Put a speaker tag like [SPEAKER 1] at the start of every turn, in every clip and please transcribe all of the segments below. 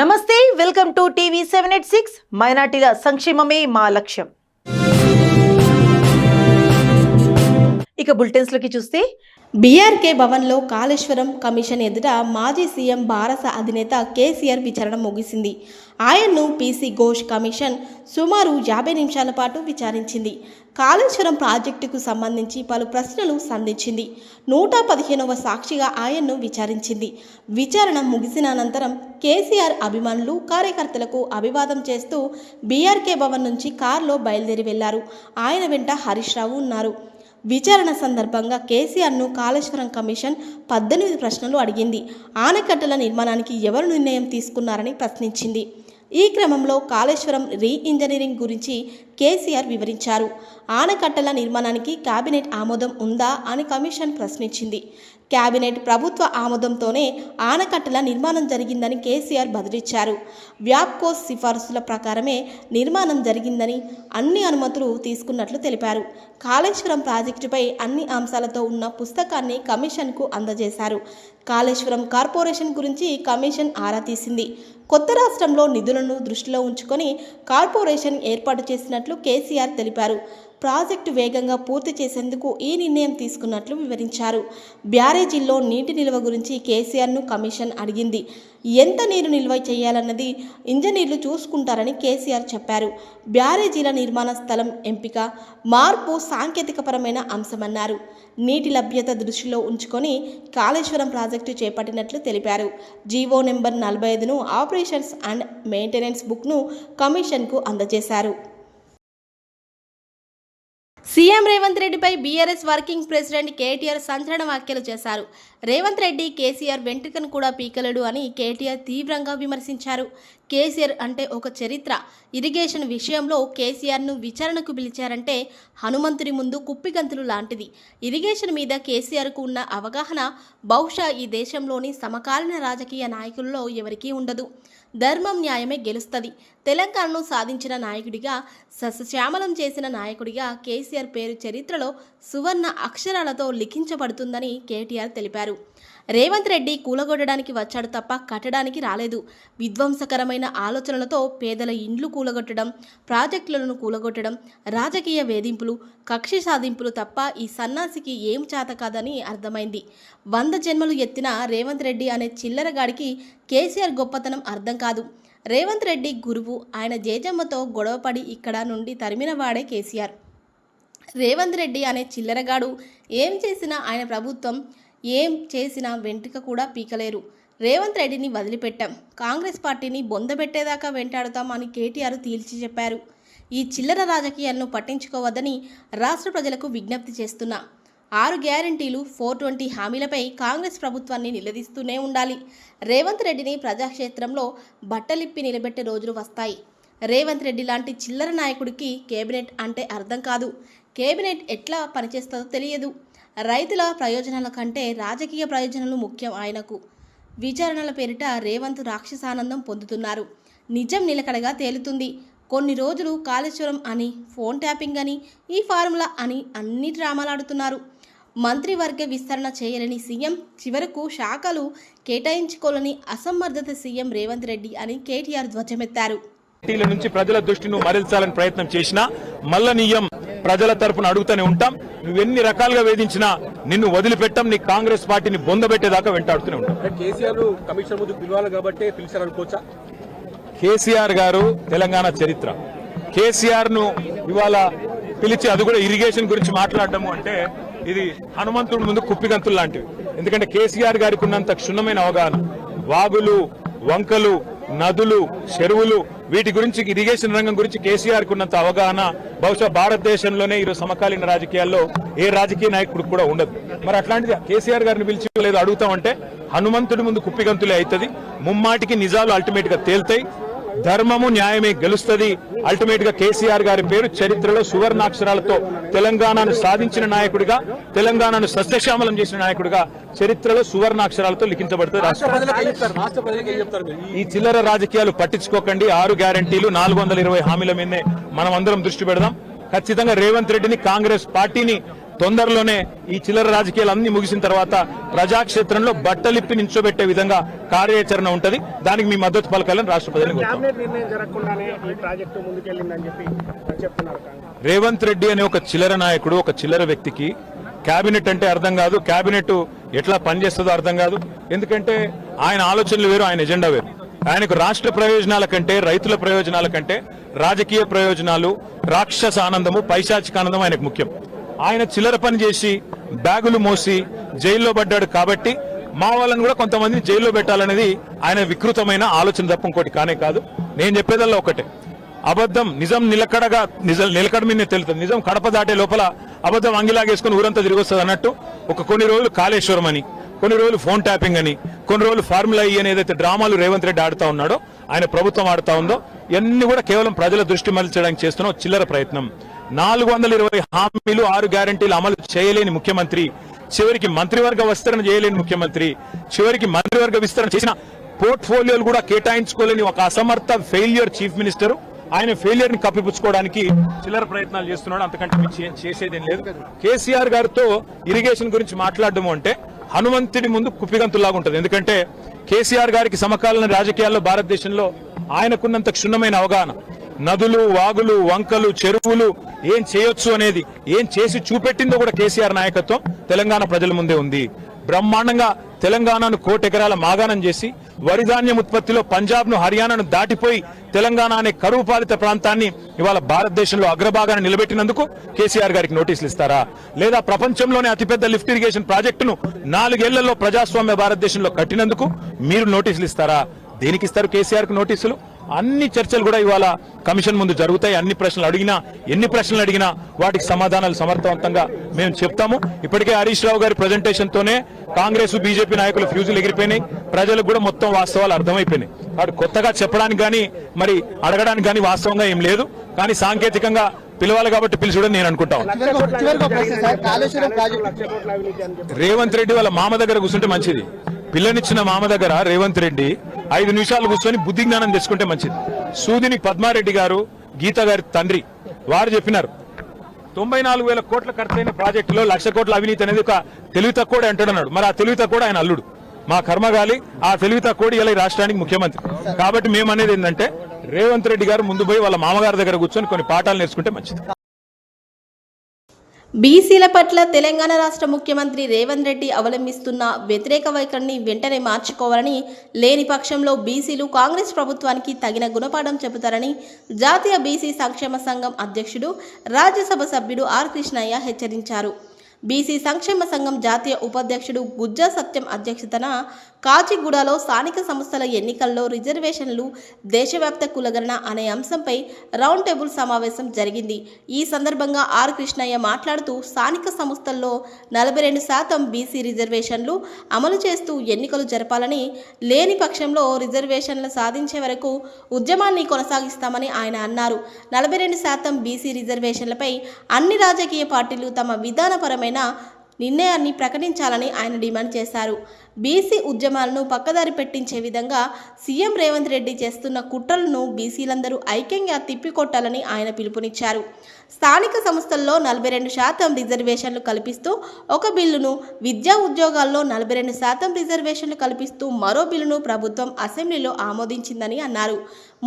[SPEAKER 1] నమస్తే, welcome to TV 786. మైనార్టీల సంక్షేమమే మా లక్ష్యం. ఇక బులెటిన్స్ లోకి చూస్తే,
[SPEAKER 2] బీఆర్కే భవన్లో కాళేశ్వరం కమిషన్ ఎదుట మాజీ సీఎం భారత అధినేత కేసీఆర్ విచారణ ముగిసింది. ఆయన్ను పీసీ ఘోష్ కమిషన్ సుమారు 50 నిమిషాల పాటు విచారించింది. కాళేశ్వరం ప్రాజెక్టుకు సంబంధించి పలు ప్రశ్నలు సంధించింది. 115వ సాక్షిగా ఆయన్ను విచారించింది. విచారణ ముగిసిన అనంతరం కేసీఆర్ అభిమానులు, కార్యకర్తలకు అభివాదం చేస్తూ బీఆర్కే భవన్ నుంచి కారులో బయలుదేరి వెళ్లారు. ఆయన వెంట హరీష్ రావు ఉన్నారు. విచారణ సందర్భంగా కేసీఆర్ను కాళేశ్వరం కమిషన్ 18 ప్రశ్నలు అడిగింది. ఆనకట్టల నిర్మాణానికి ఎవరు నిర్ణయం తీసుకున్నారని ప్రశ్నించింది. ఈ క్రమంలో కాళేశ్వరం రీ-ఇంజనీరింగ్ గురించి కేసీఆర్ వివరించారు. ఆనకట్టల నిర్మాణానికి కేబినెట్ ఆమోదం ఉందా అని కమిషన్ ప్రశ్నించింది. కేబినెట్ ప్రభుత్వ ఆమోదంతోనే ఆనకట్టల నిర్మాణం జరిగిందని కేసీఆర్ బదులిచ్చారు. వ్యాప్కో సిఫార్సుల ప్రకారమే నిర్మాణం జరిగిందని, అన్ని అనుమతులు తీసుకున్నట్లు తెలిపారు. కాళేశ్వరం ప్రాజెక్టుపై అన్ని అంశాలతో ఉన్న పుస్తకాన్ని కమిషన్కు అందజేశారు. కాళేశ్వరం కార్పొరేషన్ గురించి కమిషన్ ఆరా తీసింది. కొత్త రాష్ట్రంలో నిధులను దృష్టిలో ఉంచుకొని కార్పొరేషన్ ఏర్పాటు చేసినట్లు కేసీఆర్ తెలిపారు. ప్రాజెక్టు వేగంగా పూర్తి చేసేందుకు ఈ నిర్ణయం తీసుకున్నట్లు వివరించారు. బ్యారేజీల్లో నీటి నిల్వ గురించి కేసీఆర్ను కమిషన్ అడిగింది. ఎంత నీరు నిల్వ చేయాలన్నది ఇంజనీర్లు చూసుకుంటారని కేసీఆర్ చెప్పారు. బ్యారేజీల నిర్మాణ స్థలం ఎంపిక, మార్పు సాంకేతికపరమైన అంశమన్నారు. నీటి లభ్యత దృష్టిలో ఉంచుకొని కాళేశ్వరం ప్రాజెక్టు చేపట్టినట్లు తెలిపారు. జీవో నెంబర్ 45ను ఆపరేషన్స్ అండ్ మెయింటెనెన్స్ బుక్ను కమిషన్కు అందజేశారు. సీఎం రేవంత్ రెడ్డిపై బీఆర్ఎస్ వర్కింగ్ ప్రెసిడెంట్ కేటీఆర్ సంచలన వ్యాఖ్యలు చేశారు. రేవంత్ రెడ్డి కేసీఆర్ వెంట్రుకను కూడా పీకలేడు అని కేటీఆర్ తీవ్రంగా విమర్శించారు. కేసీఆర్ అంటే ఒక చరిత్ర. ఇరిగేషన్ విషయంలో కేసీఆర్ను విచారణకు పిలిచారంటే హనుమంతుడి ముందు కుప్పిగంతులు లాంటిది. ఇరిగేషన్ మీద కేసీఆర్కు ఉన్న అవగాహన బహుశా ఈ దేశంలోని సమకాలీన రాజకీయ నాయకుల్లో ఎవరికీ ఉండదు. ధర్మం, న్యాయమే గెలుస్తుంది. తెలంగాణను సాధించిన నాయకుడిగా, సస్యశ్యామలం చేసిన నాయకుడిగా కేసీఆర్ పేరు చరిత్రలో సువర్ణ అక్షరాలతో లిఖించబడుతుందని కేటీఆర్ తెలిపారు. రేవంత్ రెడ్డి కూలగొట్టడానికి వచ్చాడు తప్ప కట్టడానికి రాలేదు. విధ్వంసకరమైన ఆలోచనలతో పేదల ఇండ్లు కూలగొట్టడం, ప్రాజెక్టులను కూలగొట్టడం, రాజకీయ వేధింపులు, కక్ష సాధింపులు తప్ప ఈ సన్నాసికి ఏం చేత కాదని అర్థమైంది. 100 జన్మలు ఎత్తిన రేవంత్ రెడ్డి అనే చిల్లరగాడికి కేసీఆర్ గొప్పతనం అర్థం కాదు. రేవంత్ రెడ్డి గురువు. ఆయన జేజమ్మతో గొడవపడి ఇక్కడ నుండి తరిమిన వాడే కేసీఆర్. రేవంత్ రెడ్డి అనే చిల్లరగాడు ఏం చేసినా, ఆయన ప్రభుత్వం ఏం చేసినా వెంట్రుక కూడా పీకలేరు. రేవంత్ రెడ్డిని వదిలిపెట్టాం, కాంగ్రెస్ పార్టీని బొందబెట్టేదాకా వెంటాడుతాం అని కేటీఆర్ తేల్చి చెప్పారు. ఈ చిల్లర రాజకీయాలను పట్టించుకోవద్దని రాష్ట్ర ప్రజలకు విజ్ఞప్తి చేస్తున్నా. 6 గ్యారంటీలు, 420 హామీలపై కాంగ్రెస్ ప్రభుత్వాన్ని నిలదీస్తూనే ఉండాలి. రేవంత్ రెడ్డిని ప్రజాక్షేత్రంలో బట్టలిప్పి నిలబెట్టే రోజులు వస్తాయి. రేవంత్ రెడ్డి లాంటి చిల్లర నాయకుడికి కేబినెట్ అంటే అర్థం కాదు. కేబినెట్ ఎట్లా పనిచేస్తుందో తెలియదు. రైతుల ప్రయోజనాల కంటే రాజకీయ ప్రయోజనాలు ముఖ్యం ఆయనకు. విచారణల పేరిట రేవంత్ రాక్షసానందం పొందుతున్నారు. నిజం నిలకడగా తేలుతుంది. కొన్ని రోజులు కాళేశ్వరం అని, ఫోన్ ట్యాపింగ్ అని, ఈ ఫార్ములా అని అన్ని డ్రామాలాడుతున్నారు. మంత్రివర్గ విస్తరణ చేయలేని సీఎం, చివరకు శాఖలు కేటాయించుకోలేని అసమర్థత సీఎం రేవంత్ రెడ్డి అని కేటీఆర్ ధ్వజమెత్తారు.
[SPEAKER 3] పార్టీల నుంచి ప్రజల దృష్టిని మరల్చాలని ప్రయత్నం చేసినా మల్ల నీయం ప్రజల తరపున అడుగుతూనే ఉంటాం. నువ్వెన్ని రకాలుగా వేధించినా నిన్ను వదిలిపెట్టాం. నీ కాంగ్రెస్ పార్టీని బొందబెట్టేదాకా వెంటాడుతూనే ఉంటాం.
[SPEAKER 4] కేసీఆర్ కమిషన్ ముందు పిలవాలి కాబట్టి పిలిచారనుకోవచ్చా?
[SPEAKER 3] కేసీఆర్ గారు తెలంగాణ చరిత్ర. కేసీఆర్ ను ఇవాళ పిలిచి, అది కూడా ఇరిగేషన్ గురించి మాట్లాడటము అంటే ఇది హనుమంతుడి ముందు కుప్పిగంతులు లాంటివి. ఎందుకంటే కేసీఆర్ గారికి ఉన్నంత క్షుణ్ణమైన అవగాహన, వాగులు, వంకలు, నదులు, చెరువులు, వీటి గురించి, ఇరిగేషన్ రంగం గురించి కేసీఆర్ కు ఉన్నంత అవగాహన బహుశా భారతదేశంలోనే ఈరోజు సమకాలీన రాజకీయాల్లో ఏ రాజకీయ నాయకుడు కూడా ఉండదు. మరి అట్లాంటిది కేసీఆర్ గారిని పిలిచి లేదు అడుగుతామంటే హనుమంతుడి ముందు కుప్పిగంతులే అవుతుంది. ముమ్మాటికి నిజాలు అల్టిమేట్ గా తేల్తాయి. ధర్మము, న్యాయమే గెలుస్తుంది. అల్టిమేట్ గా కేసీఆర్ గారి పేరు చరిత్రలో సువర్ణాక్షరాలతో తెలంగాణను సాధించిన నాయకుడిగా, తెలంగాణను సస్యశ్యామలం చేసిన నాయకుడిగా చరిత్రలో సువర్ణాక్షరాలతో లిఖించబడుతుంది. ఈ చిల్లర రాజకీయాలు పట్టించుకోకండి. 6 గ్యారంటీలు, 420 హామీల మీదనే మనం అందరం దృష్టి పెడదాం. ఖచ్చితంగా రేవంత్ రెడ్డిని, కాంగ్రెస్ పార్టీని తొందరలోనే ఈ చిల్లర రాజకీయాలు అన్ని ముగిసిన తర్వాత ప్రజాక్షేత్రంలో బట్టలిప్పి నించోబెట్టే విధంగా కార్యాచరణ ఉంటది. దానికి మీ మద్దతు పలకాలని రాష్ట్ర ప్రజలకు
[SPEAKER 5] కేబినెట్ నిర్ణయం జరగకుండానే ఈ ప్రాజెక్టు ముందుకెళ్ళిందని చెప్పి చెప్తున్నారు.
[SPEAKER 3] రేవంత్ రెడ్డి అనే ఒక చిల్లర నాయకుడు, ఒక చిల్లర వ్యక్తికి కేబినెట్ అంటే అర్థం కాదు, కేబినెట్ ఎట్లా పనిచేస్తుందో అర్థం కాదు. ఎందుకంటే ఆయన ఆలోచనలు వేరు, ఆయన ఎజెండా వేరు. ఆయనకు రాష్ట్ర ప్రయోజనాల కంటే, రైతుల ప్రయోజనాల కంటే రాజకీయ ప్రయోజనాలు, రాక్షస ఆనందము, పైశాచిక ఆనందం ఆయనకు ముఖ్యం. ఆయన చిల్లర పని చేసి బ్యాగులు మోసి జైల్లో పడ్డాడు కాబట్టి మా వాళ్ళని కూడా కొంతమందిని జైల్లో పెట్టాలనేది ఆయన వికృతమైన ఆలోచన తప్ప ఇంకోటి కానే కాదు. నేను చెప్పేదల్లా ఒకటే, అబద్ధం నిజం నిలకడ మీద తెలుస్తుంది. నిజం కడప దాటే లోపల అబద్ధం అంగిలాగేసుకుని ఊరంతా తిరిగి వస్తుంది అన్నట్టు కొన్ని రోజులు కాళేశ్వరం అని, కొన్ని రోజులు ఫోన్ ట్యాపింగ్ అని, కొన్ని రోజులు ఫార్ములా ఈ అని ఏదైతే డ్రామాలు రేవంత్ రెడ్డి ఆడుతా ఉన్నాడో, ఆయన ప్రభుత్వం ఆడుతా ఉందో, ఇవన్నీ కూడా కేవలం ప్రజల దృష్టి మళ్లించడానికి చేస్తున్న చిల్లర ప్రయత్నం. 420 హామీలు 6 గ్యారంటీలు అమలు చేయలేని ముఖ్యమంత్రి, చివరికి మంత్రివర్గ విస్తరణ చేయలేని ముఖ్యమంత్రి, చివరికి మంత్రివర్గ విస్తరణ చేసిన పోర్ట్ఫోలియోలు కూడా కేటాయించుకోలేని ఒక అసమర్థ ఫెయిల్యూర్ చీఫ్ మినిస్టర్. ఆయన ఫెయిలియర్ ని కప్పిపుచ్చుకోవడానికి చిల్లర ప్రయత్నాలు చేస్తున్నాడు. అంతకంటే చేసేదేం లేదు. కేసీఆర్ గారితో ఇరిగేషన్ గురించి మాట్లాడడం అంటే హనుమంతుడి ముందు కుప్పిగంతులాగా ఉంటుంది. ఎందుకంటే కేసీఆర్ గారికి సమకాలీన రాజకీయాల్లో భారతదేశంలో ఆయనకున్నంత క్షుణ్ణమైన అవగాహన, నదులు, వాగులు, వంకలు, చెరువులు ఏం చేయొచ్చు అనేది, ఏం చేసి చూపెట్టిందో కూడా కేసీఆర్ నాయకత్వం తెలంగాణ ప్రజల ముందే ఉంది. బ్రహ్మాండంగా తెలంగాణను 1 కోటి ఎకరాల మాగాణం చేసి వరిధాన్యం ఉత్పత్తిలో పంజాబ్ ను, హర్యానాను దాటిపోయి తెలంగాణ అనే కరువు పాలిత ప్రాంతాన్ని ఇవాళ భారతదేశంలో అగ్రభాగాన్ని నిలబెట్టినందుకు కేసీఆర్ గారికి నోటీసులు ఇస్తారా? లేదా ప్రపంచంలోనే అతిపెద్ద లిఫ్ట్ ఇరిగేషన్ ప్రాజెక్టును 4 ఏళ్లలో ప్రజాస్వామ్య భారతదేశంలో కట్టినందుకు మీరు నోటీసులు ఇస్తారా? దేనికి ఇస్తారు కేసీఆర్ కు నోటీసులు? అన్ని చర్చలు కూడా ఇవాళ కమిషన్ ముందు జరుగుతాయి. ఎన్ని ప్రశ్నలు అడిగినా వాటికి సమాధానాలు సమర్థవంతంగా మేము చెప్తాము. ఇప్పటికే హరీష్ రావు గారి ప్రజెంటేషన్ తోనే కాంగ్రెస్, బీజేపీ నాయకుల ఫ్యూజులు ఎగిరిపోయినాయి. ప్రజలకు కూడా మొత్తం వాస్తవాలు అర్థమైపోయినాయి. వాడు కొత్తగా చెప్పడానికి కానీ మరి అడగడానికి కానీ వాస్తవంగా ఏం లేదు. కానీ సాంకేతికంగా పిలవాలి కాబట్టి పిలిచుడని నేను అనుకుంటాను. రేవంత్ రెడ్డి వాళ్ళ మామ దగ్గర కూర్చుంటే మంచిది. పిల్లనిచ్చిన మామ దగ్గర రేవంత్ రెడ్డి 5 నిమిషాలు కూర్చొని బుద్ధి జ్ఞానం తెచ్చుకుంటే మంచిది. సూదిని పద్మారెడ్డి గారు, గీత గారి తండ్రి, వారు చెప్పినారు 94,000 కోట్ల ఖర్చైన ప్రాజెక్టులో 1,00,000 కోట్ల అవినీతి అనేది ఒక తెలివి తక్కువ అంటాడన్నాడు. మరి ఆ తెలివి తక్కువ ఆయన అల్లుడు, మా కర్మగాలి. ఆ తెలివి తక్కువ ఇలా రాష్ట్రానికి ముఖ్యమంత్రి. కాబట్టి మేము అనేది ఏంటంటే రేవంత్ రెడ్డి గారు ముందు పోయి వాళ్ళ మామగారి దగ్గర కూర్చొని కొన్ని పాఠాలు నేర్చుకుంటే మంచిది.
[SPEAKER 2] బీసీల పట్ల తెలంగాణ రాష్ట్ర ముఖ్యమంత్రి రేవంత్ రెడ్డి అవలంబిస్తున్న వ్యతిరేక వైఖరిని వెంటనే మార్చుకోవాలని, లేని పక్షంలో బీసీలు కాంగ్రెస్ ప్రభుత్వానికి తగిన గుణపాఠం చెబుతారని జాతీయ బీసీ సంక్షేమ సంఘం అధ్యక్షుడు, రాజ్యసభ సభ్యుడు ఆర్ కృష్ణయ్య హెచ్చరించారు. బీసీ సంక్షేమ సంఘం జాతీయ ఉపాధ్యక్షుడు గుజ్జా సత్యం అధ్యక్షతన కాచిగూడలో స్థానిక సంస్థల ఎన్నికల్లో రిజర్వేషన్లు, దేశవ్యాప్త కులగణన అనే అంశంపై రౌండ్ టేబుల్ సమావేశం జరిగింది. ఈ సందర్భంగా ఆర్ కృష్ణయ్య మాట్లాడుతూ స్థానిక సంస్థల్లో 42% బీసీ రిజర్వేషన్లు అమలు చేస్తూ ఎన్నికలు జరపాలని, లేని పక్షంలో రిజర్వేషన్లు సాధించే వరకు ఉద్యమాన్ని కొనసాగిస్తామని ఆయన అన్నారు. 42% బీసీ రిజర్వేషన్లపై అన్ని రాజకీయ పార్టీలు తమ విధానపరమైన నిర్ణయాన్ని ప్రకటించాలని ఆయన డిమాండ్ చేశారు. బీసీ ఉద్యమాలను పక్కదారి పెట్టించే విధంగా సీఎం రేవంత్ రెడ్డి చేస్తున్న కుట్రలను బీసీలందరూ ఐక్యంగా తిప్పికొట్టాలని ఆయన పిలుపునిచ్చారు. స్థానిక సంస్థల్లో 42% రిజర్వేషన్లు కల్పిస్తూ ఒక బిల్లును, విద్యా ఉద్యోగాల్లో 42% రిజర్వేషన్లు కల్పిస్తూ మరో బిల్లును ప్రభుత్వం అసెంబ్లీలో ఆమోదించిందని అన్నారు.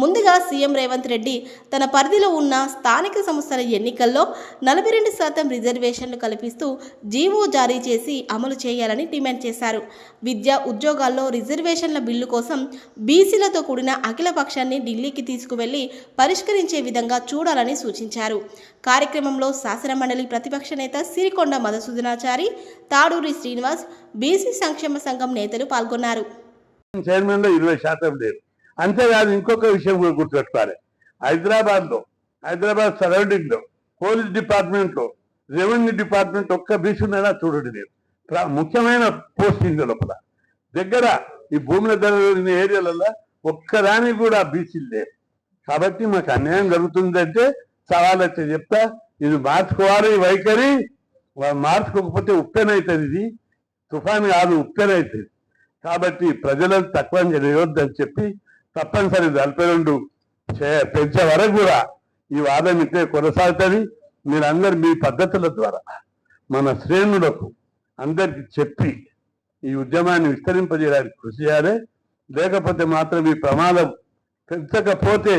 [SPEAKER 2] ముందుగా సీఎం రేవంత్ రెడ్డి తన పరిధిలో ఉన్న స్థానిక సంస్థల ఎన్నికల్లో 42% రిజర్వేషన్లు కల్పిస్తూ జీవో జారీ చేసి అమలు చేయాలని డిమాండ్ చేశారు. విద్యా ఉద్యోగాల్లో రిజర్వేషన్ల బిల్లు కోసం బీసీలతో కూడిన అఖిల పక్షాన్ని ఢిల్లీకి తీసుకువెళ్లి పరిష్కరించే విధంగా చూడాలని సూచించారు. కార్యక్రమంలో శాసనమండలి ప్రతిపక్ష నేత సిరికొండ మధుసూదనాచారి, తాడూరి శ్రీనివాస్, బీసీ సంక్షేమ సంఘం నేతలు పాల్గొన్నారు.
[SPEAKER 6] చైర్మన్ లో 20% లేదు. అంతేకాదు, ఇంకొక విషయం కూడా గుర్తుపెట్టుకోవాలి. హైదరాబాద్ సరౌండింగ్ లో, పోలీస్ డిపార్ట్మెంట్ లో, రెవెన్యూ డిపార్ట్మెంట్ ఒక్క బీసీ ఉన్నాడా చూడండి. లేదు ముఖ్యమైన పోస్టింగ్ లోపల దగ్గర ఈ భూముల ధర ఏరియాలలో ఒక్కదానికి కూడా బీసీలు లేవు. కాబట్టి మాకు అన్యాయం జరుగుతుందంటే సవాలైతే చెప్తా, ఇది మార్చుకోవాలి. ఈ వైఖరి మార్చుకోకపోతే ఉప్పెనవుతుంది. ఇది తుఫాను కాదు, ఉప్పెనవుతుంది. కాబట్టి ప్రజలను తక్కువ చేయొద్దని చెప్పి తప్పనిసరి 42 పెంచే వరకు కూడా ఈ వాదం ఇట్లే కొనసాగుతుంది. మీరందరూ మీ పద్ధతుల ద్వారా మన శ్రేణులకు అందరికి చెప్పి ఈ ఉద్యమాన్ని విస్తరింపజేయడానికి కృషి చేయాలి. లేకపోతే మాత్రం ఈ ప్రమాదం పెంచకపోతే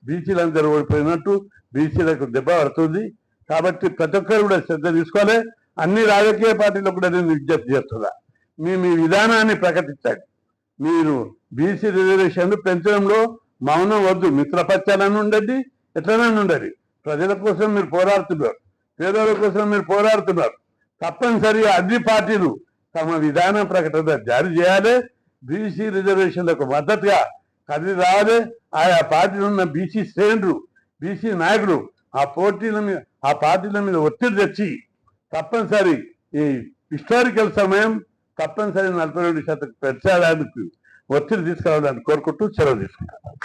[SPEAKER 6] బీసీలందరూ ఓడిపోయినట్టు, బీసీలకు దెబ్బ పడుతుంది. కాబట్టి ప్రతి ఒక్కరు కూడా శ్రద్ధ తీసుకోవాలి. అన్ని రాజకీయ పార్టీలకు కూడా నేను విజ్ఞప్తి చేస్తున్నా, మీ విధానాన్ని ప్రకటించండి. మీరు బీసీ రిజర్వేషన్లు పెంచడంలో మౌనం వద్దు. మిత్రపక్షాలను ఉండండి, ఎట్లనైనా ఉండండి. ప్రజల కోసం మీరు పోరాడుతున్నారు, పేదల కోసం మీరు పోరాడుతున్నారు. తప్పనిసరిగా అన్ని పార్టీలు తమ విధాన ప్రకటన జారీ చేయాలి. బీసీ రిజర్వేషన్లకు మద్దతుగా కదిలి రావాలి. ఆయా పార్టీలు ఉన్న బీసీ శ్రేణులు, బీసీ నాయకులు ఆ పార్టీల మీద ఒత్తిడి తెచ్చి తప్పనిసరి ఈ హిస్టారికల్ సమయం తప్పనిసరి 42% పెంచడానికి ఒత్తిడి తీసుకురావడానికి కోరుకుంటూ సెలవు తీసుకుంటాను.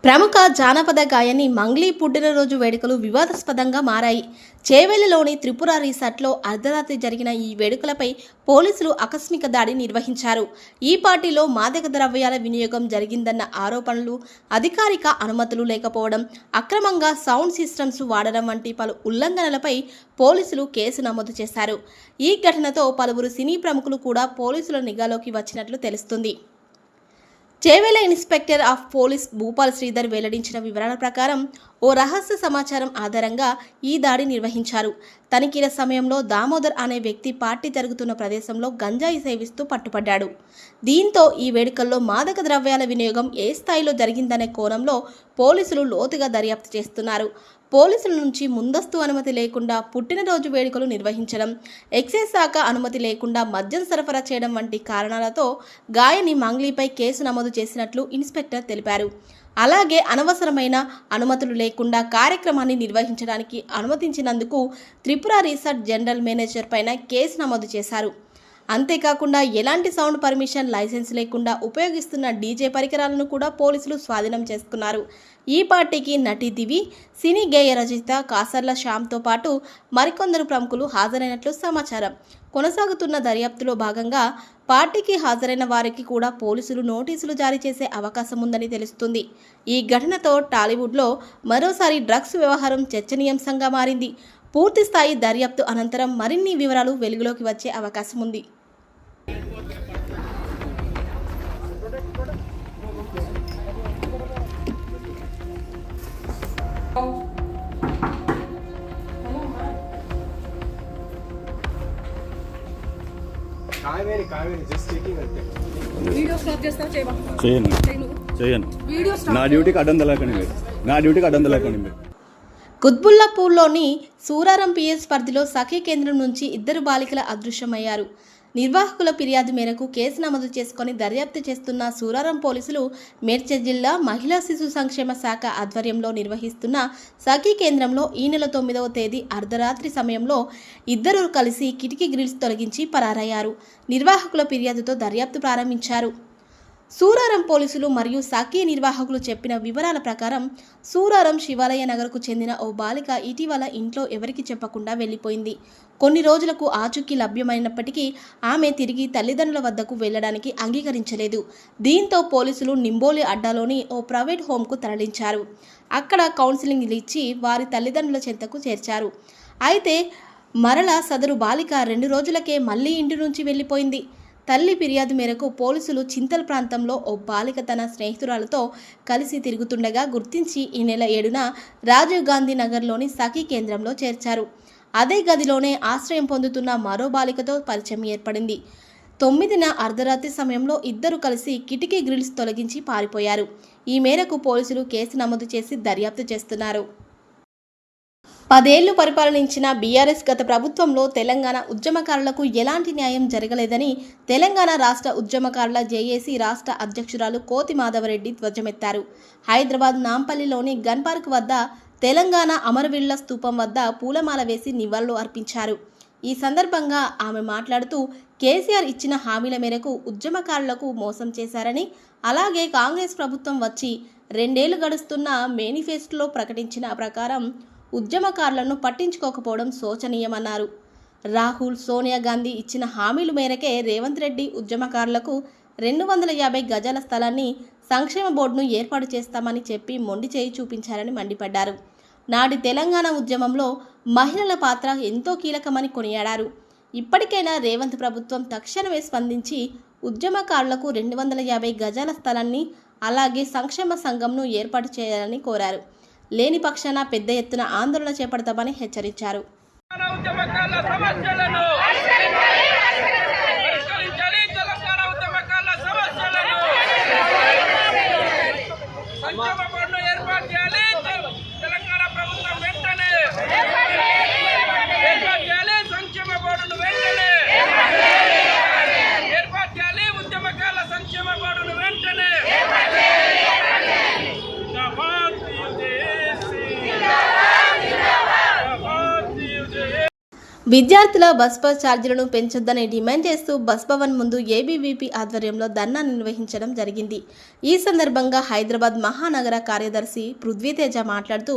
[SPEAKER 2] ప్రముఖ జానపద గాయని మంగ్లీ పుట్టినరోజు వేడుకలు వివాదాస్పదంగా మారాయి. చేవెళ్లలోని త్రిపుర రిసార్ట్లో అర్ధరాత్రి జరిగిన ఈ వేడుకలపై పోలీసులు ఆకస్మిక దాడి నిర్వహించారు. ఈ పార్టీలో మాదక ద్రవ్యాల వినియోగం జరిగిందన్న ఆరోపణలు, అధికారిక అనుమతులు లేకపోవడం, అక్రమంగా సౌండ్ సిస్టమ్స్ వాడడం వంటి పలు ఉల్లంఘనలపై పోలీసులు కేసు నమోదు చేశారు. ఈ ఘటనతో పలువురు సినీ ప్రముఖులు కూడా పోలీసుల నిఘాలోకి వచ్చినట్లు తెలుస్తుంది. Chevella inspector of police Bhupal Sridhar వెల్లడించిన వివరాల ప్రకారం ఓ రహస్య సమాచారం ఆధారంగా ఈ దాడి నిర్వహించారు. తనిఖీల సమయంలో దామోదర్ అనే వ్యక్తి పార్టీ జరుగుతున్న ప్రదేశంలో గంజాయి సేవిస్తూ పట్టుపడ్డాడు. దీంతో ఈ వేడుకల్లో మాదక ద్రవ్యాల వినియోగం ఏ స్థాయిలో జరిగిందనే కోణంలో పోలీసులు లోతుగా దర్యాప్తు చేస్తున్నారు. పోలీసుల నుంచి ముందస్తు అనుమతి లేకుండా పుట్టినరోజు వేడుకలు నిర్వహించడం, ఎక్సైజ్ శాఖ అనుమతి లేకుండా మద్యం సరఫరా చేయడం వంటి కారణాలతో గాయని మంగ్లీపై కేసు నమోదు చేసినట్లు ఇన్స్పెక్టర్ తెలిపారు. అలాగే అనవసరమైన అనుమతులు లేకుండా కార్యక్రమాన్ని నిర్వహించడానికి అనుమతించినందుకు త్రిపుర రిసార్ట్ జనరల్ మేనేజర్ పైన కేసు నమోదు చేశారు. అంతేకాకుండా ఎలాంటి సౌండ్ పర్మిషన్ లైసెన్స్ లేకుండా ఉపయోగిస్తున్న డీజే పరికరాలను కూడా పోలీసులు స్వాధీనం చేసుకున్నారు. ఈ పార్టీకి నటి దివి, సినీ గేయ రచయిత కాసర్ల శ్యామ్తో పాటు మరికొందరు ప్రముఖులు హాజరైనట్లు సమాచారం. కొనసాగుతున్న దర్యాప్తులో భాగంగా పార్టీకి హాజరైన వారికి కూడా పోలీసులు నోటీసులు జారీ చేసే అవకాశం ఉందని తెలుస్తుంది. ఈ ఘటనతో టాలీవుడ్లో మరోసారి డ్రగ్స్ వ్యవహారం చర్చనీయాంశంగా మారింది. పూర్తి స్థాయి దర్యాప్తు అనంతరం మరిన్ని వివరాలు వెలుగులోకి వచ్చే అవకాశం ఉంది.
[SPEAKER 7] నా డ్యూటీకి అడ్డం తెలకండి మీరు.
[SPEAKER 2] కుత్బుల్లాపూర్లోని సూరారం పిఎస్ పరిధిలో సఖీ కేంద్రం నుంచి 2 బాలికల అదృశ్యమయ్యారు. నిర్వాహకుల ఫిర్యాదు మేరకు కేసు నమోదు చేసుకుని దర్యాప్తు చేస్తున్న సూరారం పోలీసులు మేడ్చల్ జిల్లా మహిళా శిశు సంక్షేమ శాఖ ఆధ్వర్యంలో నిర్వహిస్తున్న సఖీ కేంద్రంలో ఈ నెల 9వ తేదీ అర్ధరాత్రి సమయంలో 2 కలిసి కిటికీ గ్రిల్స్ తొలగించి పరారయ్యారు. నిర్వాహకుల ఫిర్యాదుతో దర్యాప్తు ప్రారంభించారు. సూరారం పోలీసులు మరియు సఖీ నిర్వాహకులు చెప్పిన వివరాల ప్రకారం సూరారం శివాలయ నగర్కు చెందిన ఓ బాలిక ఇటీవల ఇంట్లో ఎవరికి చెప్పకుండా వెళ్లిపోయింది. కొన్ని రోజులకు ఆచూకీ లభ్యమైనప్పటికీ ఆమె తిరిగి తల్లిదండ్రుల వద్దకు వెళ్లడానికి అంగీకరించలేదు. దీంతో పోలీసులు నింబోలి అడ్డాలోని ఓ ప్రైవేట్ హోంకు తరలించారు. అక్కడ కౌన్సిలింగ్ ఇచ్చి వారి తల్లిదండ్రుల చెంతకు చేర్చారు. అయితే మరలా సదరు బాలిక 2 రోజులకే మళ్లీ ఇంటి నుంచి వెళ్లిపోయింది. తల్లి ఫిర్యాదు మేరకు పోలీసులు చింతల్ ప్రాంతంలో ఓ బాలిక తన స్నేహితురాలతో కలిసి తిరుగుతుండగా గుర్తించి ఈ నెల 7న రాజీవ్ గాంధీ నగర్లోని సఖీ కేంద్రంలో చేర్చారు. అదే గదిలోనే ఆశ్రయం పొందుతున్న మరో బాలికతో పరిచయం ఏర్పడింది. 9న అర్ధరాత్రి సమయంలో 2 కలిసి కిటికీ గ్రిల్స్ తొలగించి పారిపోయారు. ఈ మేరకు పోలీసులు కేసు నమోదు చేసి దర్యాప్తు చేస్తున్నారు. 10 ఏళ్లు పరిపాలనించిన బీఆర్ఎస్ గత ప్రభుత్వంలో తెలంగాణ ఉద్యమకారులకు ఎలాంటి న్యాయం జరగలేదని తెలంగాణ రాష్ట్ర ఉద్యమకారుల జేఏసీ రాష్ట్ర అధ్యక్షురాలు కోతి మాధవరెడ్డి ధ్వజమెత్తారు. హైదరాబాద్ నాంపల్లిలోని గన్ పార్క్ వద్ద తెలంగాణ అమరవీరుల స్తూపం వద్ద పూలమాల వేసి నివాళులు అర్పించారు. ఈ సందర్భంగా ఆమె మాట్లాడుతూ కేసీఆర్ ఇచ్చిన హామీల మేరకు ఉద్యమకారులకు మోసం చేశారని, అలాగే కాంగ్రెస్ ప్రభుత్వం వచ్చి 2 ఏళ్లు గడుస్తున్న మేనిఫెస్టోలో ప్రకటించిన ప్రకారం ఉద్యమకారులను పట్టించుకోకపోవడం శోచనీయమన్నారు. రాహుల్, సోనియా గాంధీ ఇచ్చిన హామీల మేరకే రేవంత్ రెడ్డి ఉద్యమకారులకు 250 గజాల స్థలాన్ని సంక్షేమ బోర్డును ఏర్పాటు చేస్తామని చెప్పి మొండి చేయి చూపించారని మండిపడ్డారు. నాటి తెలంగాణ ఉద్యమంలో మహిళల పాత్ర ఎంతో కీలకమని కొనియాడారు. ఇప్పటికైనా రేవంత్ ప్రభుత్వం తక్షణమే స్పందించి ఉద్యమకారులకు 250 గజాల స్థలాన్ని అలాగే సంక్షేమ సంఘంను ఏర్పాటు చేయాలని కోరారు. లేని పక్షాన పెద్ద ఎత్తున ఆందోళన చేపడతామని హెచ్చరించారు.
[SPEAKER 8] ఉద్యమకారుల సమస్యలను పరిష్కరించాలి. తెలంగాణ ఉద్యమకారుల సమస్యలను సంక్షేమ బోర్డును ఏర్పాటు చేయాలి. తెలంగాణ ప్రభుత్వం వెంటనే ఏర్పాటు చేయాలి. సంక్షేమ బోర్డును వెంటనే ఏర్పాటు చేయాలి. ఉద్యమకారుల సంక్షేమ బోర్డును వెంటనే
[SPEAKER 2] విద్యార్థుల బస్ పాస్ ఛార్జీలను పెంచొద్దని డిమాండ్ చేస్తూ బస్ భవన్ ముందు ఏబీవీపీ ఆధ్వర్యంలో ధర్నా నిర్వహించడం జరిగింది. ఈ సందర్భంగా హైదరాబాద్ మహానగర కార్యదర్శి పృథ్వీతేజ మాట్లాడుతూ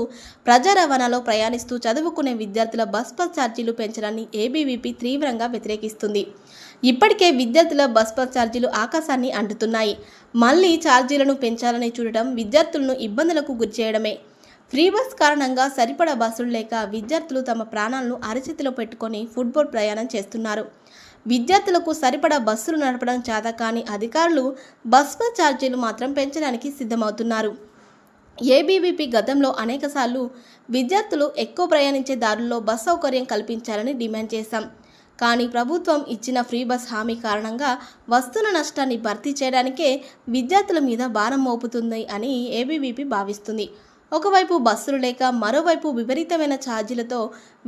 [SPEAKER 2] ప్రజా రవాణాలో ప్రయాణిస్తూ చదువుకునే విద్యార్థుల బస్ పాస్ ఛార్జీలు పెంచడాన్ని ఏబీవీపీ తీవ్రంగా వ్యతిరేకిస్తుంది. ఇప్పటికే విద్యార్థుల బస్ పాస్ ఛార్జీలు ఆకాశాన్ని అంటుతున్నాయి. మళ్లీ ఛార్జీలను పెంచాలని చూడటం విద్యార్థులను ఇబ్బందులకు గురిచేయడమే. ఫ్రీ బస్ కారణంగా సరిపడా బస్సులు లేక విద్యార్థులు తమ ప్రాణాలను అరచేతిలో పెట్టుకొని ఫుట్బాల్ ప్రయాణం చేస్తున్నారు. విద్యార్థులకు సరిపడా బస్సులు నడపడం చేత కాని అధికారులు బస్ పాస్ ఛార్జీలు మాత్రం పెంచడానికి సిద్ధమవుతున్నారు. ఏబీవీపీ గతంలో అనేకసార్లు విద్యార్థులు ఎక్కువ ప్రయాణించే దారుల్లో బస్ సౌకర్యం కల్పించాలని డిమాండ్ చేశాం. కానీ ప్రభుత్వం ఇచ్చిన ఫ్రీ బస్ హామీ కారణంగా వస్తున్న నష్టాన్ని భర్తీ చేయడానికే విద్యార్థుల మీద భారం మోపుతుంది అని ఏబీవీపీ భావిస్తుంది. ఒకవైపు బస్సులు లేక మరోవైపు విపరీతమైన ఛార్జీలతో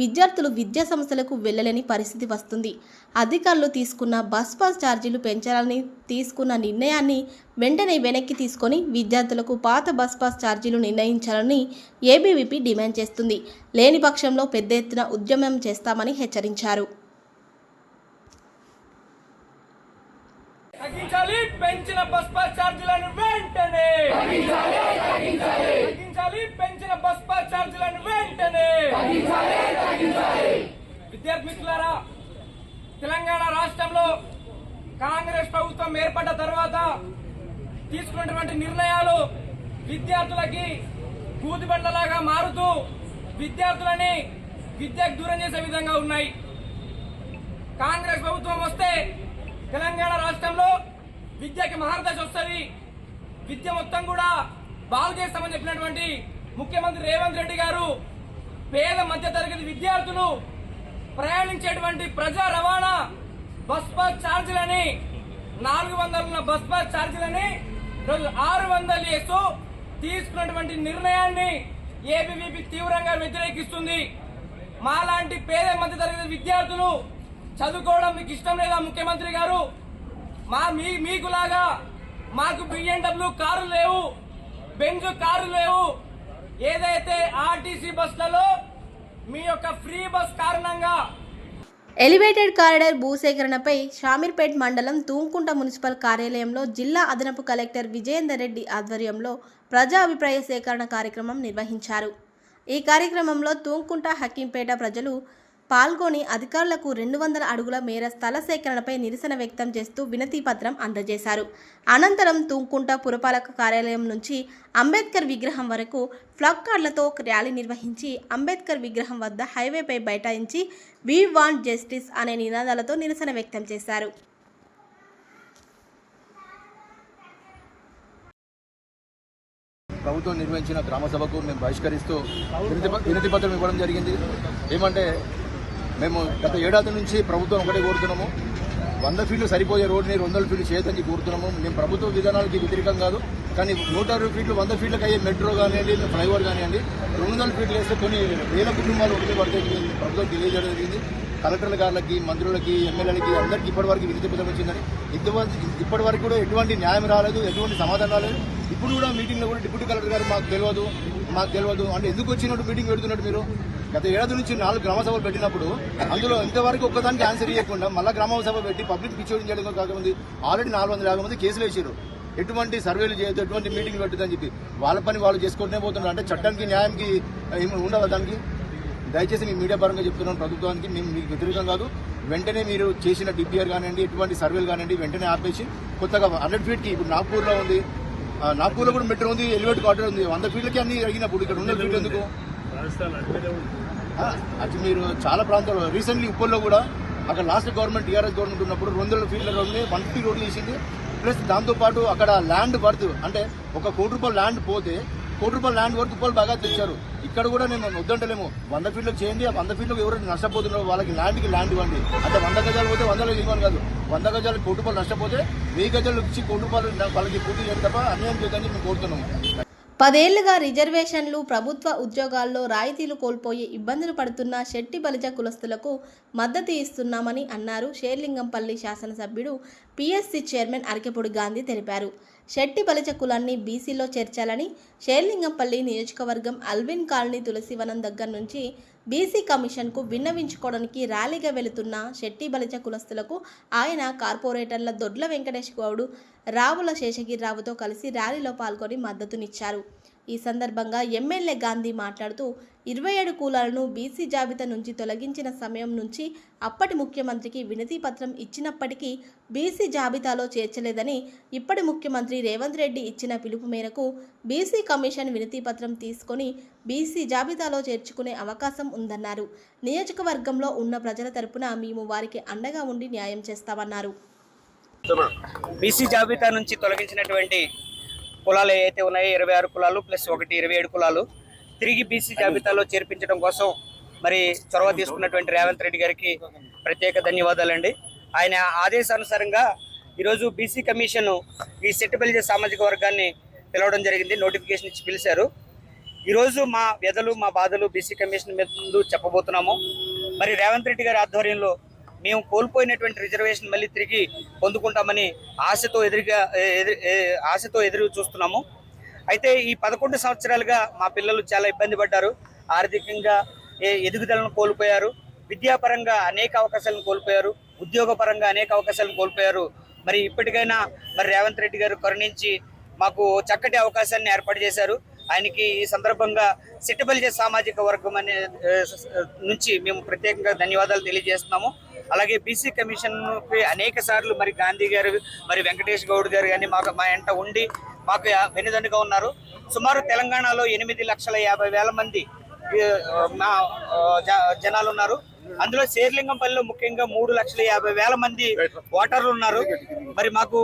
[SPEAKER 2] విద్యార్థులు విద్యా సంస్థలకు వెళ్లలేని పరిస్థితి వస్తుంది. అధికారులు తీసుకున్న బస్ పాస్ ఛార్జీలు పెంచాలని తీసుకున్న నిర్ణయాన్ని వెంటనే వెనక్కి తీసుకొని విద్యార్థులకు పాత బస్ పాస్ ఛార్జీలు నిర్ణయించాలని ఏబీవీపీ డిమాండ్ చేస్తుంది. లేని పక్షంలో పెద్ద ఎత్తున ఉద్యమం చేస్తామని హెచ్చరించారు.
[SPEAKER 8] తగ్గించాలి. పెంచిన బస్ పాస్ ఛార్జీలను వెంటనే తగ్గించాలి. పెంచిన బస్ పాస్ ఛార్జీలను వెంటనే విద్యార్థి మిత్రులారా, తెలంగాణ రాష్ట్రంలో కాంగ్రెస్ ప్రభుత్వం ఏర్పడ్డ తర్వాత తీసుకున్నటువంటి నిర్ణయాలు విద్యార్థులకి కూతుబండలాగా మారుతూ విద్యార్థులని విద్యకు దూరం చేసే విధంగా ఉన్నాయి. కాంగ్రెస్ ప్రభుత్వం వస్తే తెలంగాణ రాష్ట్రంలో విద్యకి మహర్దశ వస్తుంది, విద్య మొత్తం కూడా బాగు చేస్తామని చెప్పినటువంటి ముఖ్యమంత్రి రేవంత్ రెడ్డి గారు పేద మధ్య తరగతి విద్యార్థులు ప్రయాణించేటువంటి ప్రజా రవాణా బస్ పాస్ ఛార్జీలని 400 ఉన్న బస్ పాస్ ఛార్జీలని రోజు 600 చేస్తూ తీసుకున్నటువంటి నిర్ణయాన్ని ఏబీవీపీ తీవ్రంగా వ్యతిరేకిస్తుంది. మాలాంటి పేద మధ్య తరగతి విద్యార్థులు చదువుకోవడం మీకు ఇష్టం లేదా ముఖ్యమంత్రి గారు? మీకులాగా మాకు BMW కారులు లేవు, బెంజ్ కారులు లేవు. ఏదైతే ఆర్టీసీ బస్సులలో మీ యొక్క ఫ్రీ బస్ కారణంగా
[SPEAKER 2] ఎలివేటెడ్ కారిడార్ భూసేకరణపై షామీర్పేట్ మండలం తూంకుంట మున్సిపల్ కార్యాలయంలో జిల్లా అదనపు కలెక్టర్ విజయేందర్ రెడ్డి ఆధ్వర్యంలో ప్రజా అభిప్రాయ సేకరణ కార్యక్రమం నిర్వహించారు. ఈ కార్యక్రమంలో తూంకుంట హకీంపేట ప్రజలు పాల్గొని అధికారులకు 200 అడుగుల మేర స్థల సేకరణపై నిరసన వ్యక్తం చేస్తూ వినతి పత్రం అందజేశారు. అనంతరం తూంకుంట పురపాలక కార్యాలయం నుంచి అంబేద్కర్ విగ్రహం వరకు ఫ్లగ్ కార్డులతో ర్యాలీ నిర్వహించి అంబేద్కర్ విగ్రహం వద్ద హైవేపై బైఠాయించి వి వాంట్ జస్టిస్ అనే నినాదాలతో నిరసన వ్యక్తం చేశారు.
[SPEAKER 9] ప్రభుత్వం నిర్వహించిన గ్రామ సభకు మేము బహిష్కరిస్తూ వినతి పత్రం ఇవ్వడం జరిగింది. ఏమంటే మేము గత ఏడాది నుంచి ప్రభుత్వం ఒకటే కోరుతున్నాము, 100 ఫీట్లు సరిపోయే రోడ్ని 200 ఫీట్లు చేయదని కోరుతున్నాము. మేము ప్రభుత్వ విధానాలకి వ్యతిరేకం కాదు, కానీ 160 ఫీట్లు 100 ఫీట్లకు అయ్యే మెట్రో కానివ్వండి, ఫ్లైఓవర్ కానివ్వండి, 200 ఫీట్లు వేస్తే కొన్ని వేల కుటుంబాలు ఒకటే పడితే ప్రభుత్వం తెలియజేయడం జరిగింది. కలెక్టర్ల గారికి, మంత్రులకి, ఎమ్మెల్యేలకి అందరికీ ఇప్పటివరకు వినతి పత్రం వచ్చిందని. ఇప్పటివరకు కూడా ఎటువంటి న్యాయం రాలేదు, ఎటువంటి సమాధానం రాలేదు. ఇప్పుడు కూడా మీటింగ్లో కూడా డిప్యూటీ కలెక్టర్ గారు మాకు తెలియదు అంటే ఎందుకు వచ్చినట్టు మీటింగ్ పెడుతున్నట్టు మీరు? గత ఏడాది నుంచి 4 గ్రామ సభలు పెట్టినప్పుడు అందులో ఇంతవరకు ఒక్కదానికి ఆన్సర్ ఇవ్వకుండా మళ్ళీ గ్రామ సభ పెట్టి పబ్లిక్ పిచ్చోడింగ్ చేయడం కాకముందు ఆల్రెడీ 450 మంది కేసులు వేసారు. ఎటువంటి సర్వేలు చేయొద్దు, ఎటువంటి మీటింగ్ పెట్టదని చెప్పి వాళ్ళ పని వాళ్ళు చేసుకుంటూనే పోతున్నారు. అంటే చట్టానికి న్యాయంకి ఉండవా దానికి? దయచేసి మీ మీడియా పరంగా చెప్తున్నాను ప్రభుత్వానికి, మేము మీకు వ్యతిరేకం కాదు. వెంటనే మీరు చేసిన డిపిఆర్ కానివ్వండి, ఎటువంటి సర్వేలు కానివ్వండి వెంటనే ఆపేసి కొత్తగా 100 ఫీట్కి ఇప్పుడు నాగ్పూర్లో ఉంది, నాగ్పూర్లో కూడా మెట్రో ఉంది, ఎలివేట్ కారిడార్ ఉంది. 100 ఫీట్లకి అన్ని అడిగినప్పుడు ఇక్కడ 100 ఫీట్లు ఎందుకు? అది మీరు చాలా ప్రాంతాల్లో రీసెంట్లీ ఉప్పల్లో కూడా అక్కడ లాస్ట్ గవర్నమెంట్ టీఆర్ఎస్ గవర్నమెంట్ ఉన్నప్పుడు 200 ఫీట్ల రోడ్ని 150 రోడ్లు చేసింది. ప్లస్ దాంతోపాటు అక్కడ ల్యాండ్ వర్త్ అంటే ఒక ₹1 కోటి ల్యాండ్ పోతే ₹1 కోటి ల్యాండ్ వర్త్ రూపాయలు బాగా తెచ్చారు. ఇక్కడ కూడా నేను వద్దంటలేము, 100 ఫీట్లకు చేయండి. ఆ 100 ఫీట్లకు ఎవరైతే నష్టపోతున్నారో వాళ్ళకి ల్యాండ్కి ల్యాండ్ ఇవ్వండి. అంటే 100 గజాలు పోతే 100 ఇవ్వని కాదు, 100 గజాలకు ₹1 కోటి నష్టపోతే 1000 గజాలు ఇచ్చి ₹1 కోటి వాళ్ళకి పూర్తి చేయడం తప్ప అన్యాయం చేయదని మేము కోరుతున్నాము.
[SPEAKER 2] 10 ఏళ్లుగా రిజర్వేషన్లు, ప్రభుత్వ ఉద్యోగాల్లో రాయితీలు కోల్పోయి ఇబ్బందులు పడుతున్న శెట్టి బలిజ కులస్తులకు మద్దతు ఇస్తున్నామని అన్నారు. షేర్లింగంపల్లి శాసనసభ్యుడు పిఎస్సి చైర్మన్ అరికెపూడి గాంధీ తెలిపారు. శెట్టి బలిజ కులాన్ని బీసీలో చేర్చాలని షేర్లింగంపల్లి నియోజకవర్గం అల్విన్ కాలనీ తులసివనం దగ్గర నుంచి బీసీ కమిషన్కు విన్నవించుకోవడానికి ర్యాలీగా వెళుతున్న శెట్టి బలిజ కులస్తులకు ఆయన కార్పొరేటర్ల దొడ్ల వెంకటేష్ గౌడ్, రావుల శేషగిరిరావుతో కలిసి ర్యాలీలో పాల్గొని మద్దతునిచ్చారు. ఈ సందర్భంగా ఎమ్మెల్యే గాంధీ మాట్లాడుతూ 27 కులాలను బీసీ జాబితా నుంచి తొలగించిన సమయం నుంచి అప్పటి ముఖ్యమంత్రికి వినతి పత్రం ఇచ్చినప్పటికీ బీసీ జాబితాలో చేర్చలేదని, ఇప్పటి ముఖ్యమంత్రి రేవంత్ రెడ్డి ఇచ్చిన పిలుపు మేరకు బీసీ కమిషన్ వినతి పత్రం తీసుకొని బీసీ జాబితాలో చేర్చుకునే అవకాశం ఉందన్నారు. నియోజకవర్గంలో ఉన్న ప్రజల తరపున మేము వారికి అండగా ఉండి న్యాయం చేస్తామన్నారు.
[SPEAKER 10] బీసీ జాబితా నుంచి తొలగించినటువంటి కులాలు ఏవైతే ఉన్నాయో 26 కులాలు ప్లస్ 27 కులాలు తిరిగి బీసీ జాబితాలో చేర్పించడం కోసం మరి చొరవ తీసుకున్నటువంటి రేవంత్ రెడ్డి గారికి ప్రత్యేక ధన్యవాదాలండి. ఆయన ఆదేశానుసారంగా ఈరోజు బీసీ కమిషన్ ఈ శెట్టి బలిజ సామాజిక వర్గాన్ని పిలవడం జరిగింది, నోటిఫికేషన్ ఇచ్చి పిలిచారు. ఈరోజు మా వ్యధలు, మా బాధలు బీసీ కమిషన్ ముందు చెప్పబోతున్నాము. మరి రేవంత్ రెడ్డి గారి ఆధ్వర్యంలో మేము కోల్పోయినటువంటి రిజర్వేషన్ మళ్ళీ తిరిగి పొందుకుంటామని ఆశతో ఎదురు చూస్తున్నాము. అయితే ఈ 11 సంవత్సరాలుగా మా పిల్లలు చాలా ఇబ్బంది పడ్డారు. ఆర్థికంగా ఎదుగుదలను కోల్పోయారు, విద్యాపరంగా అనేక అవకాశాలను కోల్పోయారు, ఉద్యోగపరంగా అనేక అవకాశాలను కోల్పోయారు. మరి ఇప్పటికైనా మరి రేవంత్ రెడ్డి గారు కరుణించి మాకు చక్కటి అవకాశాన్ని ఏర్పాటు చేశారు. ఆయనకి ఈ సందర్భంగా శెట్టి బలిజ సామాజిక వర్గం అనే నుంచి మేము ప్రత్యేకంగా ధన్యవాదాలు తెలియజేస్తున్నాము. అలాగే బీసీ కమిషన్కి అనేక సార్లు మరి గాంధీ గారు, మరి వెంకటేష్ గౌడ్ గారు కానీ మా వెంట ఉండి మాకు వెన్నుదండుగా ఉన్నారు. సుమారు తెలంగాణలో 8,50,000 మంది మా జనాలు ఉన్నారు. అందులో శేర్లింగంపల్లిలో ముఖ్యంగా 3,50,000 మంది ఓటర్లు ఉన్నారు. మరి మాకు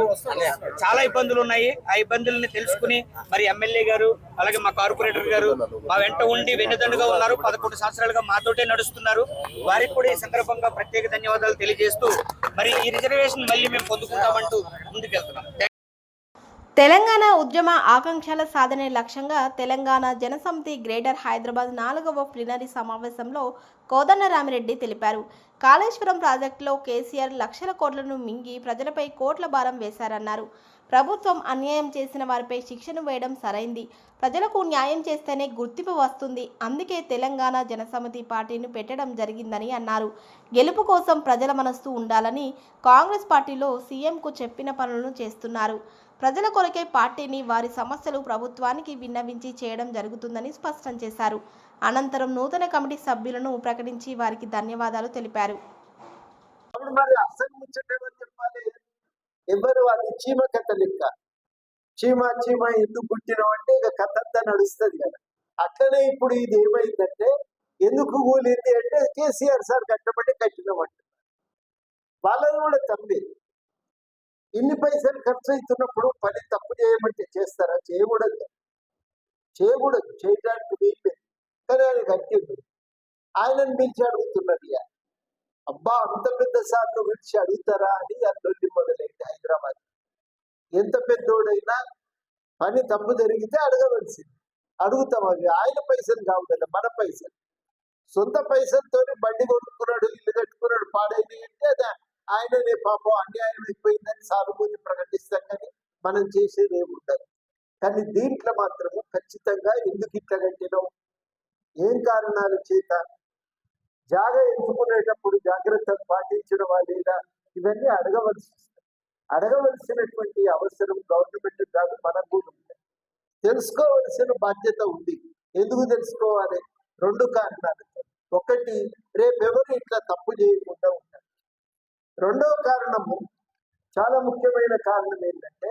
[SPEAKER 10] చాలా ఇబ్బందులు ఉన్నాయి. ఆ ఇబ్బందుల్ని తెలుసుకుని మరి ఎమ్మెల్యే గారు అలాగే మా కార్పొరేటర్ గారు మా వెంట ఉండి వెన్నుదండుగా ఉన్నారు. 11 సంవత్సరాలుగా మాతోటే నడుస్తున్నారు. వారికి కూడా ఈ సందర్భంగా ప్రత్యేక ధన్యవాదాలు తెలియజేస్తూ మరి ఈ రిజర్వేషన్ మళ్ళీ మేము పొందుకుంటామంటూ ముందుకెళ్తున్నాం.
[SPEAKER 2] తెలంగాణ ఉద్యమ ఆకాంక్షల సాధనే లక్ష్యంగా తెలంగాణ జనసమితి గ్రేటర్ హైదరాబాద్ 4వ ప్లీనరీ సమావేశంలో కోదండరామిరెడ్డి తెలిపారు. కాళేశ్వరం ప్రాజెక్టులో కేసీఆర్ లక్షల కోట్లను మింగి ప్రజలపై కోట్ల భారం వేశారన్నారు. ప్రభుత్వం అన్యాయం చేసిన వారిపై శిక్షను వేయడం సరైంది. ప్రజలకు న్యాయం చేస్తేనే గుర్తింపు వస్తుంది. అందుకే తెలంగాణ జనసమితి పార్టీని పెట్టడం జరిగిందని అన్నారు. గెలుపు కోసం ప్రజల మనస్సు ఉండాలని కాంగ్రెస్ పార్టీలో సీఎంకు చెప్పిన పనులను చేస్తున్నారు. ప్రజల కొరకే పార్టీని, వారి సమస్యలు ప్రభుత్వానికి విన్నవించి చేయడం జరుగుతుందని స్పష్టం చేశారు. అనంతరం నూతన కమిటీ సభ్యులను ప్రకటించి వారికి ధన్యవాదాలు తెలిపారు.
[SPEAKER 11] మరి అసలు ముచ్చటేమని చెప్పాలి, ఎవరు అది చీమ కథ లెక్క. చీమ ఎందుకు పుట్టినాం అంటే ఇక కథ అంతా నడుస్తుంది కదా. అట్లనే ఇప్పుడు ఇది ఏమైందంటే ఎందుకు కూలింది అంటే కేసీఆర్ సార్ కట్టబట్టి కట్టినామంటున్నారు. వాళ్ళని కూడా తప్పే. ఇన్ని పైసలు ఖర్చు అవుతున్నప్పుడు పని తప్పు చేయమంటే చేస్తారా? చేయకూడదు. చేయడానికి వీలు. కానీ ఆయన కట్టిండు. ఆయనను పిలిచి అడుగుతున్నారు. ఇక అబ్బా అంత పెద్ద సార్లు పిలిచి అడుగుతారా అని అల్లొల్లి మొదలైంది హైదరాబాద్. ఎంత పెద్దోడైనా పని తప్పు జరిగితే అడగవలసింది. అడుగుతాం. అవి ఆయన పైసలు కావు కదా, మన పైసలు. సొంత పైసలతో బండి కొనుక్కున్నాడు, ఇల్లు కట్టుకున్నాడు, పాడైంది అంటే అది ఆయననే పాపం అన్యాయం అయిపోయిందని సానుభూతి ప్రకటిస్తాం. కానీ మనం చేసేది ఏముండదు. కానీ దీంట్లో మాత్రము ఖచ్చితంగా ఎందుకు ఇట్లా కట్టినాం, ఏం కారణాల చేత, జాగా ఎంచుకునేటప్పుడు జాగ్రత్తలు పాటించడం లేదా, ఇవన్నీ అడగవలసినటువంటి అవసరం గవర్నమెంట్ కాదు, మనకు కూడా ఉంది. తెలుసుకోవలసిన బాధ్యత ఉంది. ఎందుకు తెలుసుకోవాలి? 2 కారణాలతో. ఒకటి, రేపెవరు ఇట్లా తప్పు చేయకుండా ఉంటారు. రెండవ కారణము, చాలా ముఖ్యమైన కారణం ఏంటంటే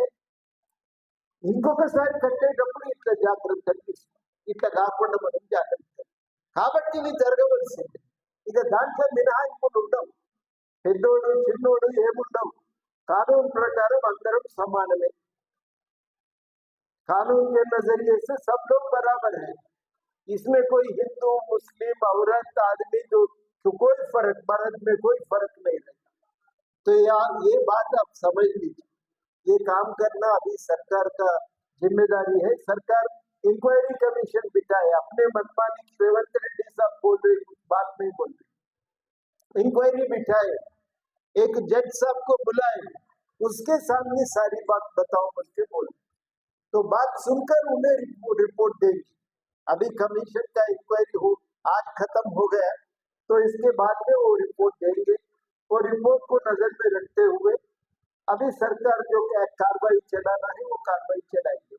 [SPEAKER 11] ఇంకొకసారి కట్టేటప్పుడు ఇట్లా జాగ్రత్తలు తీసుకోవాలి. ఇట్లా కాకుండా మనం జాగ్రత్తలు. కాబట్టి ఇవి జరగవలసింది. ఇక దాంట్లో మినహాయింపులు ఉండవు. పెద్దోడు చిన్నోడు ఏముండవు. कानून प्रकारम अंदरम समानमे. कानून के नजरिए से सब लोग बराबर है. इसमें कोई हिंदू मुस्लिम औरत आदमी तो कोई फर्क, मर्द में कोई फर्क नहीं रहता. तो यार ये बात आप समझ लीजिए. ये काम करना अभी सरकार का जिम्मेदारी है. सरकार इंक्वायरी कमीशन बिठाए. अपने मनमानी रेवंत रेड्डी साहब बोल रहे, कुछ बात नहीं बोल रहे. इंक्वायरी बिठाए, एक जज साहब को बुलाए, उसके सामने सारी बात बताओ बोल के बोल. तो बात सुनकर उन्हें रिपोर्ट देंगे. अभी कमीशन का इंक्वायरी हो आज खत्म हो गया, तो इसके बाद में वो रिपोर्ट देंगे. वो रिपोर्ट को नजर में रखते हुए अभी सरकार जो कार्रवाई चलाना है वो कार्रवाई चलाएगी.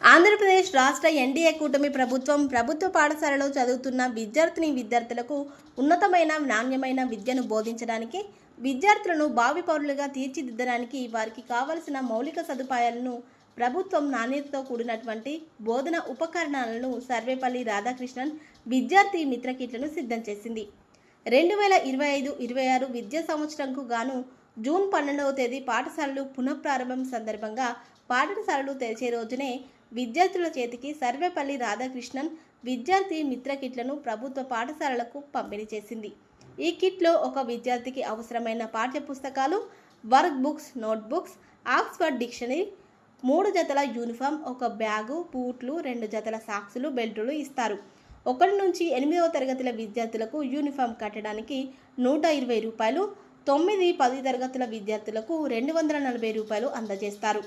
[SPEAKER 2] ఆంధ్రప్రదేశ్ రాష్ట్ర ఎన్డీఏ కూటమి ప్రభుత్వ పాఠశాలలో చదువుతున్న విద్యార్థులకు ఉన్నతమైన నాణ్యమైన విద్యను బోధించడానికి, విద్యార్థులను భావి పౌరులుగా తీర్చిదిద్దడానికి వారికి కావలసిన మౌలిక సదుపాయాలను ప్రభుత్వం నాణ్యతతో కూడినటువంటి బోధన ఉపకరణాలను సర్వేపల్లి రాధాకృష్ణన్ విద్యార్థి మిత్ర కిట్లను సిద్ధం చేసింది. 2025-26 విద్యా సంవత్సరంకు గాను జూన్ 12వ తేదీ పాఠశాలలు పునఃప్రారంభం సందర్భంగా పాఠశాలలు తెరిచే రోజునే విద్యార్థుల చేతికి సర్వేపల్లి రాధాకృష్ణన్ విద్యార్థి మిత్ర కిట్లను ప్రభుత్వ పాఠశాలలకు పంపిణీ చేసింది. ఈ కిట్లో ఒక విద్యార్థికి అవసరమైన పాఠ్య పుస్తకాలు, work books, note books, Oxford dictionary, 3 జతల యూనిఫామ్, ఒక బ్యాగు, బూట్లు, 2 జతల సాక్సులు, బెల్టులు ఇస్తారు. 1 నుంచి 8వ తరగతుల విద్యార్థులకు యూనిఫామ్ కట్టడానికి 120 రూపాయలు, 9-10 తరగతుల విద్యార్థులకు 240 రూపాయలు అందజేస్తారు.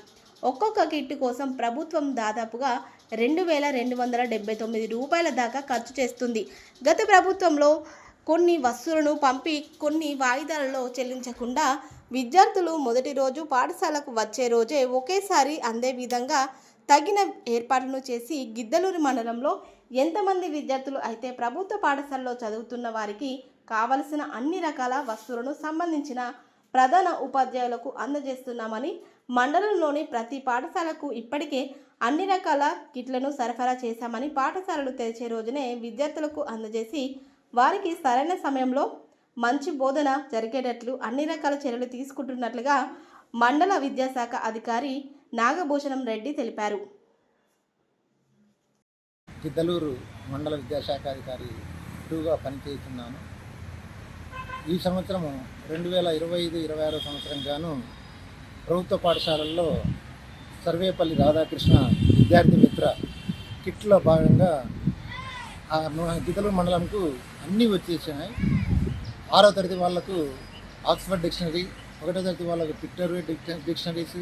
[SPEAKER 2] ఒక్కొక్క కిట్ కోసం ప్రభుత్వం దాదాపుగా 2,279 రూపాయల దాకా ఖర్చు చేస్తుంది. గత ప్రభుత్వంలో కొన్ని వస్తువులను పంపి కొన్ని వాయిదాలలో చెల్లించకుండా విద్యార్థులు మొదటి రోజు పాఠశాలకు వచ్చే రోజే ఒకేసారి అందే విధంగా తగిన ఏర్పాట్లను చేసి గిద్దలూరు మండలంలో ఎంతమంది విద్యార్థులు అయితే ప్రభుత్వ పాఠశాలలో చదువుతున్న వారికి కావలసిన అన్ని రకాల వస్తువులను సంబంధించిన ప్రధాన ఉపాధ్యాయులకు అందజేస్తున్నామని, మండలంలోని ప్రతి పాఠశాలకు ఇప్పటికే అన్ని రకాల కిట్లను సరఫరా చేశామని, పాఠశాలలు తెరిచే రోజునే విద్యార్థులకు అందజేసి వారికి సరైన సమయంలో మంచి బోధన జరిగేటట్లు అన్ని రకాల చర్యలు తీసుకుంటున్నట్లుగా మండల విద్యాశాఖ అధికారి నాగభూషణం రెడ్డి తెలిపారు.
[SPEAKER 12] గిద్దలూరు మండల విద్యాశాఖ అధికారి 2గా పనిచేస్తున్నాను. ఈ సంవత్సరం 2025-26 సంవత్సరం గాను ప్రభుత్వ పాఠశాలల్లో సర్వేపల్లి రాధాకృష్ణ విద్యార్థి మిత్ర కిట్లో భాగంగా గిద్దలూరు మండలంకు అన్నీ వచ్చేసాయి. 6వ తరగతి వాళ్ళకు ఆక్స్ఫర్డ్ డిక్షనరీ, 1వ తరగతి వాళ్ళకు పిక్టరీ డిక్షనరీస్,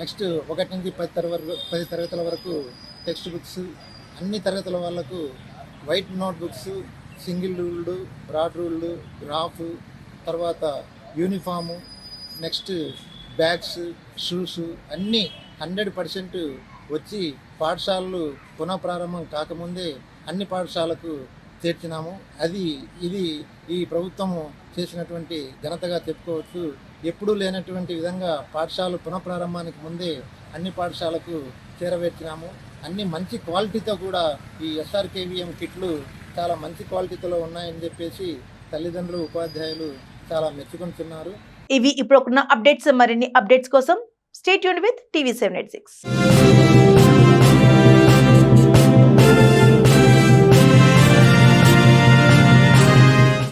[SPEAKER 12] నెక్స్ట్ 1 నుంచి 10 తరగతుల వరకు టెక్స్ట్ బుక్స్, అన్ని తరగతుల వాళ్ళకు white note books, single ruled, broad ruled, graph, తర్వాత యూనిఫాము, నెక్స్ట్ బ్యాగ్స్, షూస్ అన్నీ 100% వచ్చి పాఠశాలలు పునఃప్రారంభం కాకముందే అన్ని పాఠశాలకు చేర్చినాము. ఇది ఈ ప్రభుత్వము చేసినటువంటి ఘనతగా చెప్పుకోవచ్చు. ఎప్పుడూ లేనటువంటి విధంగా పాఠశాలలు పునఃప్రారంభానికి ముందే అన్ని పాఠశాలకు చేరవేర్చినాము. అన్ని మంచి క్వాలిటీతో కూడా ఈ SRKVM కిట్లు చాలా మంచి క్వాలిటీతో ఉన్నాయని చెప్పేసి తల్లిదండ్రులు, ఉపాధ్యాయులు చాలా మెచ్చుకుంటున్నారు.
[SPEAKER 1] ఇవి ఇప్పుడు ఉన్న అప్డేట్స్. మరిన్ని అప్డేట్స్ కోసం స్టే ట్యూన్డ్ విత్ TV786.